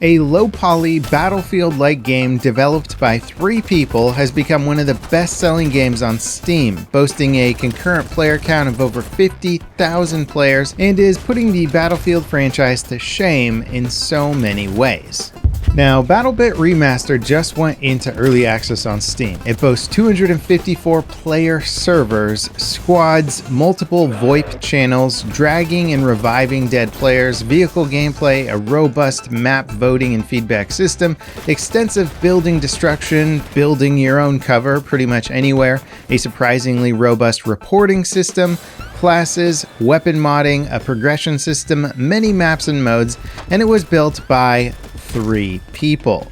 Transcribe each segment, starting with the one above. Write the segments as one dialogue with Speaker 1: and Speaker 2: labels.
Speaker 1: A low-poly, Battlefield-like game developed by 3 people has become one of the best-selling games on Steam, boasting a concurrent player count of over 50,000 players and is putting the Battlefield franchise to shame in so many ways. Now, BattleBit Remastered just went into early access on Steam. It boasts 254 player servers, squads, multiple VoIP channels, dragging and reviving dead players, vehicle gameplay, a robust map voting and feedback system, extensive building destruction, building your own cover pretty much anywhere, a surprisingly robust reporting system, classes, weapon modding, a progression system, many maps and modes, and it was built by 3 people.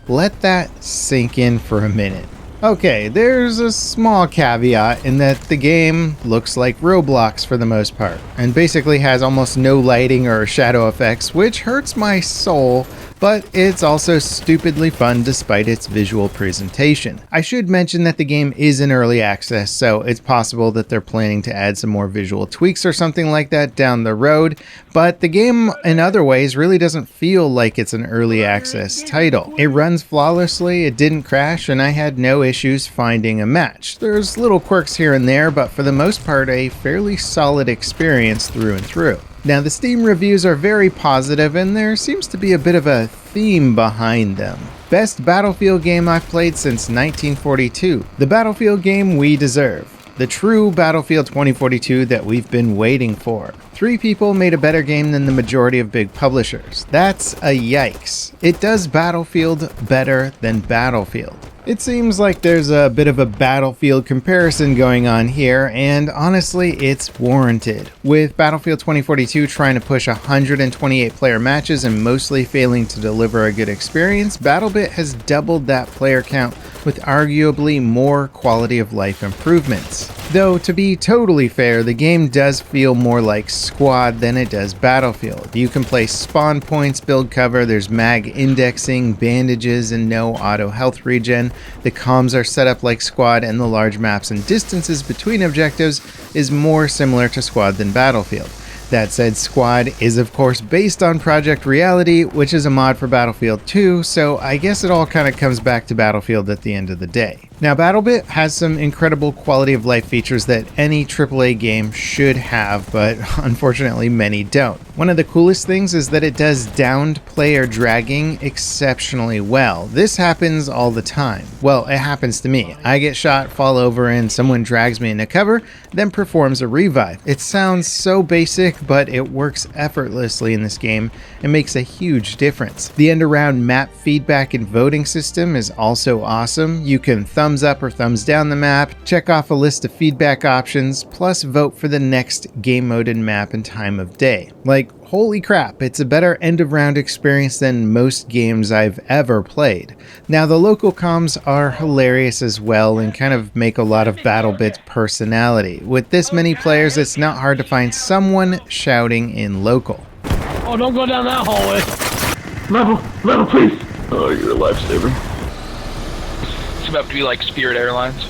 Speaker 1: Let that sink in for a minute. Okay, there's a small caveat in that the game looks like Roblox for the most part, and basically has almost no lighting or shadow effects, which hurts my soul, but it's also stupidly fun despite its visual presentation. I should mention that the game is in early access, so it's possible that they're planning to add some more visual tweaks or something like that down the road, but the game in other ways really doesn't feel like it's an early access title. It runs flawlessly, it didn't crash, and I had no issues finding a match. There's little quirks here and there, but for the most part a fairly solid experience through and through. Now, the Steam reviews are very positive, and there seems to be a bit of a theme behind them. Best Battlefield game I've played since 1942. The Battlefield game we deserve. The true Battlefield 2042 that we've been waiting for. 3 people made a better game than the majority of big publishers. That's a yikes. It does Battlefield better than Battlefield. It seems like there's a bit of a Battlefield comparison going on here, and honestly, it's warranted. With Battlefield 2042 trying to push 128 player matches and mostly failing to deliver a good experience, BattleBit has doubled that player count with arguably more quality of life improvements. Though, to be totally fair, the game does feel more like Squad than it does Battlefield. You can place spawn points, build cover, there's mag indexing, bandages, and no auto health regen. The comms are set up like Squad, and the large maps and distances between objectives is more similar to Squad than Battlefield. That said, Squad is of course based on Project Reality, which is a mod for Battlefield 2, so I guess it all kind of comes back to Battlefield at the end of the day. Now, BattleBit has some incredible quality of life features that any AAA game should have, but unfortunately many don't. One of the coolest things is that it does downed player dragging exceptionally well. This happens all the time. Well, it happens to me. I get shot, fall over, and someone drags me into cover, then performs a revive. It sounds so basic, but it works effortlessly in this game and makes a huge difference. The end-around map feedback and voting system is also awesome. You can thumbs up or thumbs down the map, check off a list of feedback options, plus vote for the next game mode and map and time of day. Like, holy crap, it's a better end-of-round experience than most games I've ever played. Now, the local comms are hilarious as well and kind of make a lot of BattleBit's personality. With this many players, it's not hard to find someone shouting in local.
Speaker 2: Oh, don't go down that hallway.
Speaker 3: Level, please. Oh, you're a lifesaver.
Speaker 4: It's about to be like Spirit Airlines.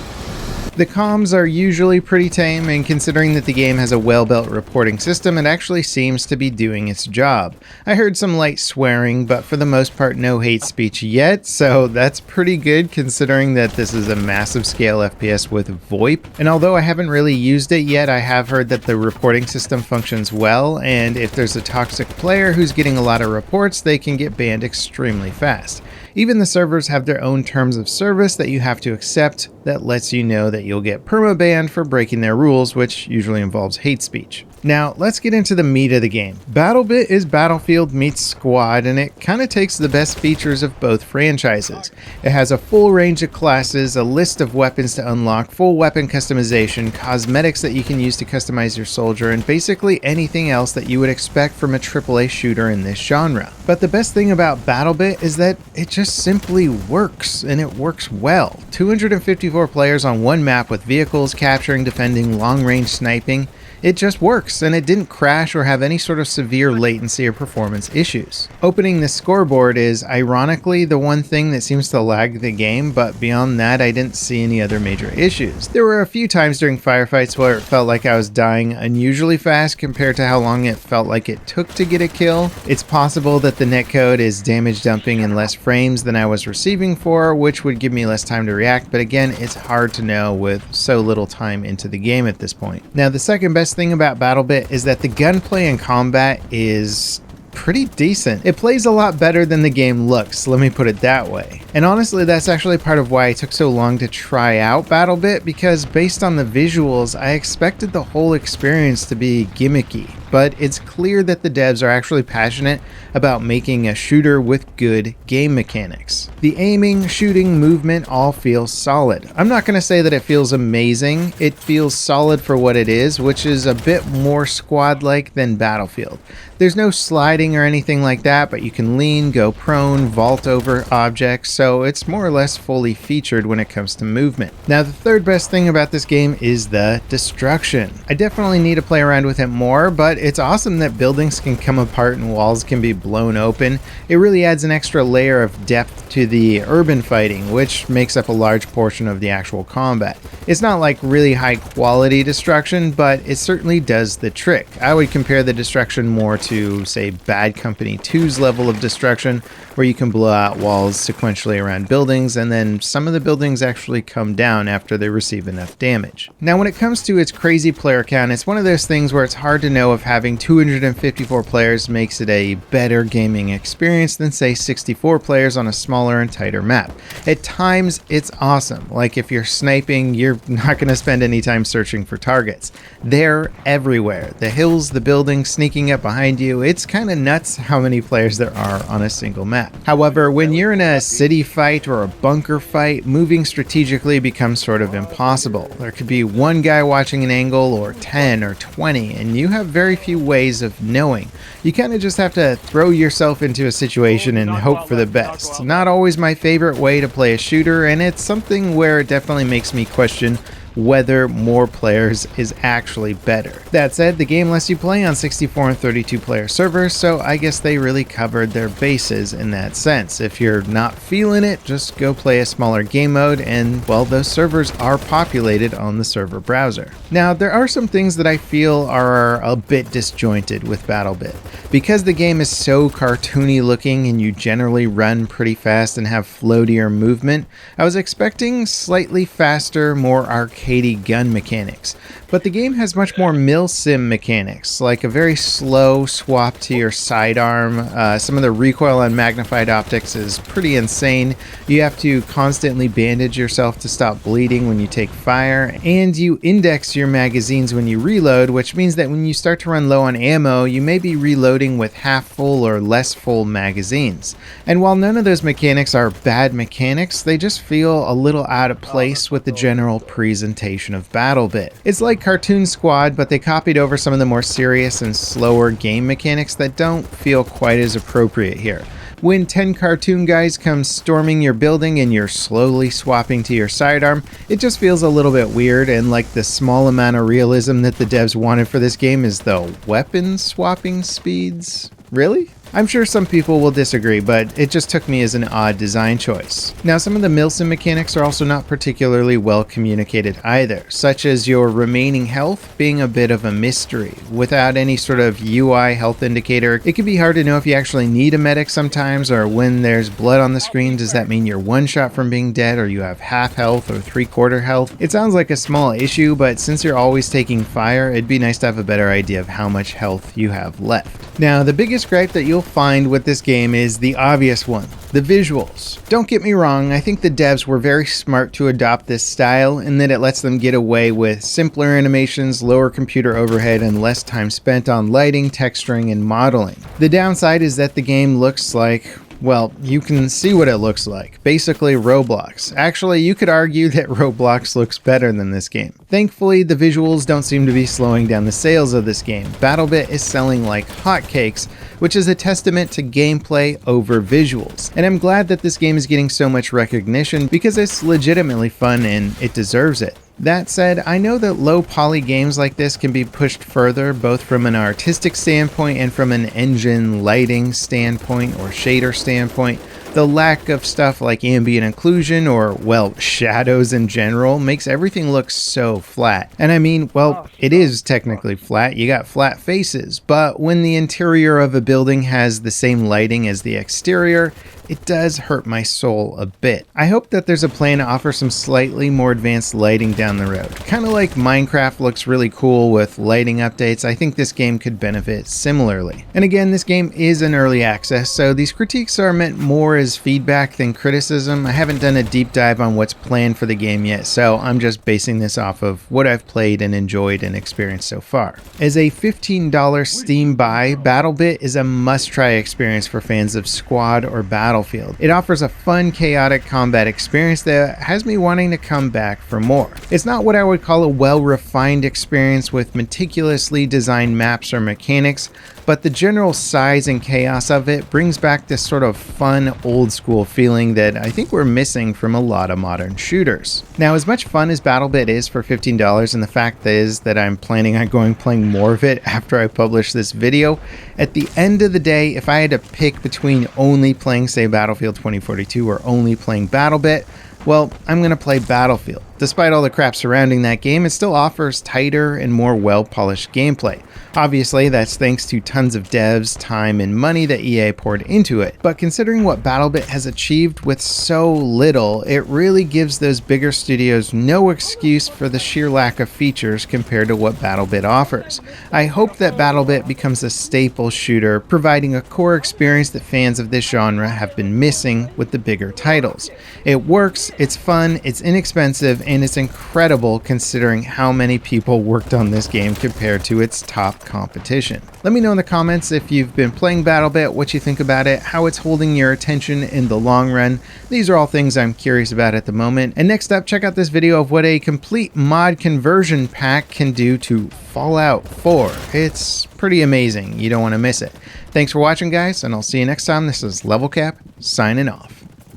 Speaker 1: The comms are usually pretty tame, and considering that the game has a well-built reporting system, it actually seems to be doing its job. I heard some light swearing, but for the most part no hate speech yet, so that's pretty good considering that this is a massive scale FPS with VoIP. And although I haven't really used it yet, I have heard that the reporting system functions well, and if there's a toxic player who's getting a lot of reports, they can get banned extremely fast. Even the servers have their own terms of service that you have to accept that lets you know that you'll get perma-banned for breaking their rules, which usually involves hate speech. Now, let's get into the meat of the game. BattleBit is Battlefield meets Squad, and it kind of takes the best features of both franchises. It has a full range of classes, a list of weapons to unlock, full weapon customization, cosmetics that you can use to customize your soldier, and basically anything else that you would expect from a AAA shooter in this genre. But the best thing about BattleBit is that it just simply works, and it works well. 254 players on one map with vehicles, capturing, defending, long-range sniping. It just works, and it didn't crash or have any sort of severe latency or performance issues. Opening the scoreboard is, ironically, the one thing that seems to lag the game, but beyond that, I didn't see any other major issues. There were a few times during firefights where it felt like I was dying unusually fast compared to how long it felt like it took to get a kill. It's possible that the netcode is damage dumping in less frames than I was receiving for, which would give me less time to react, but again, it's hard to know with so little time into the game at this point. Now, the second best thing about BattleBit is that the gunplay and combat is pretty decent. It plays a lot better than the game looks, let me put it that way. And honestly, that's actually part of why it took so long to try out BattleBit, because based on the visuals, I expected the whole experience to be gimmicky. But it's clear that the devs are actually passionate about making a shooter with good game mechanics. The aiming, shooting, movement all feels solid. I'm not going to say that it feels amazing. It feels solid for what it is, which is a bit more squad-like than Battlefield. There's no sliding or anything like that, but you can lean, go prone, vault over objects, so it's more or less fully featured when it comes to movement. Now, the third best thing about this game is the destruction. I definitely need to play around with it more, but it's awesome that buildings can come apart and walls can be blown open. It really adds an extra layer of depth to the urban fighting, which makes up a large portion of the actual combat. It's not like really high quality destruction, but it certainly does the trick. I would compare the destruction more to, say, Bad Company 2's level of destruction, where you can blow out walls sequentially around buildings, and then some of the buildings actually come down after they receive enough damage. Now, when it comes to its crazy player count, it's one of those things where it's hard to know if having 254 players makes it a better gaming experience than, say, 64 players on a smaller and tighter map. At times, it's awesome. Like if you're sniping, you're not going to spend any time searching for targets. They're everywhere. The hills, the buildings, sneaking up behind you. It's kind of nuts how many players there are on a single map. However, when you're in a city fight or a bunker fight, moving strategically becomes sort of impossible. There could be one guy watching an angle, or 10 or 20, and you have very few ways of knowing. You kind of just have to throw yourself into a situation and hope for the best. Not always my favorite way to play a shooter, and it's something where it definitely makes me question whether more players is actually better. That said, the game lets you play on 64 and 32 player servers, so I guess they really covered their bases in that sense. If you're not feeling it, just go play a smaller game mode, and well, those servers are populated on the server browser. Now, there are some things that I feel are a bit disjointed with BattleBit. Because the game is so cartoony looking and you generally run pretty fast and have floatier movement, I was expecting slightly faster, more arcadey gun mechanics. But the game has much more mil-sim mechanics, like a very slow swap to your sidearm. Some of the recoil on magnified optics is pretty insane. You have to constantly bandage yourself to stop bleeding when you take fire, and you index your magazines when you reload, which means that when you start to run low on ammo, you may be reloading with half full or less full magazines. And while none of those mechanics are bad mechanics, they just feel a little out of place with the general presentation of BattleBit. It's like Cartoon Squad, but they copied over some of the more serious and slower game mechanics that don't feel quite as appropriate here. When 10 cartoon guys come storming your building and you're slowly swapping to your sidearm, it just feels a little bit weird, and like the small amount of realism that the devs wanted for this game is the weapon swapping speeds. Really? I'm sure some people will disagree, but it just took me as an odd design choice. Now, some of the milsim mechanics are also not particularly well communicated either, such as your remaining health being a bit of a mystery. Without any sort of UI health indicator, it can be hard to know if you actually need a medic sometimes, or when there's blood on the screen, does that mean you're one shot from being dead, or you have half health or 3/4 health? It sounds like a small issue, but since you're always taking fire, it'd be nice to have a better idea of how much health you have left. Now, the biggest gripe that you'll find with this game is the obvious one, the visuals. Don't get me wrong, I think the devs were very smart to adopt this style in that it lets them get away with simpler animations, lower computer overhead, and less time spent on lighting, texturing, and modeling. The downside is that the game looks like, well, you can see what it looks like. Basically Roblox. Actually, you could argue that Roblox looks better than this game. Thankfully, the visuals don't seem to be slowing down the sales of this game. BattleBit is selling like hotcakes, which is a testament to gameplay over visuals. And I'm glad that this game is getting so much recognition because it's legitimately fun and it deserves it. That said, I know that low poly games like this can be pushed further, both from an artistic standpoint and from an engine lighting standpoint or shader standpoint. The lack of stuff like ambient occlusion or, well, shadows in general makes everything look so flat. And I mean, well, it is technically flat, you got flat faces, but when the interior of a building has the same lighting as the exterior, it does hurt my soul a bit. I hope that there's a plan to offer some slightly more advanced lighting down the road. Kind of like Minecraft looks really cool with lighting updates, I think this game could benefit similarly. And again, this game is an early access, so these critiques are meant more as feedback than criticism. I haven't done a deep dive on what's planned for the game yet, so I'm just basing this off of what I've played and enjoyed and experienced so far. As a $15 Steam buy, BattleBit is a must-try experience for fans of Squad or Battlefield. It offers a fun, chaotic combat experience that has me wanting to come back for more. It's not what I would call a well-refined experience with meticulously designed maps or mechanics, but the general size and chaos of it brings back this sort of fun, old-school feeling that I think we're missing from a lot of modern shooters. Now, as much fun as BattleBit is for $15, and the fact is that I'm planning on playing more of it after I publish this video, at the end of the day, if I had to pick between only playing, say, Battlefield 2042 or only playing BattleBit, well, I'm going to play Battlefield. Despite all the crap surrounding that game, it still offers tighter and more well-polished gameplay. Obviously, that's thanks to tons of devs, time, and money that EA poured into it. But considering what BattleBit has achieved with so little, it really gives those bigger studios no excuse for the sheer lack of features compared to what BattleBit offers. I hope that BattleBit becomes a staple shooter, providing a core experience that fans of this genre have been missing with the bigger titles. It works, it's fun, it's inexpensive, and it's incredible considering how many people worked on this game compared to its top competition. Let me know in the comments if you've been playing BattleBit, what you think about it, how it's holding your attention in the long run. These are all things I'm curious about at the moment. And next up, check out this video of what a complete mod conversion pack can do to Fallout 4. It's pretty amazing. You don't want to miss it. Thanks for watching, guys, and I'll see you next time. This is Level Cap, signing off.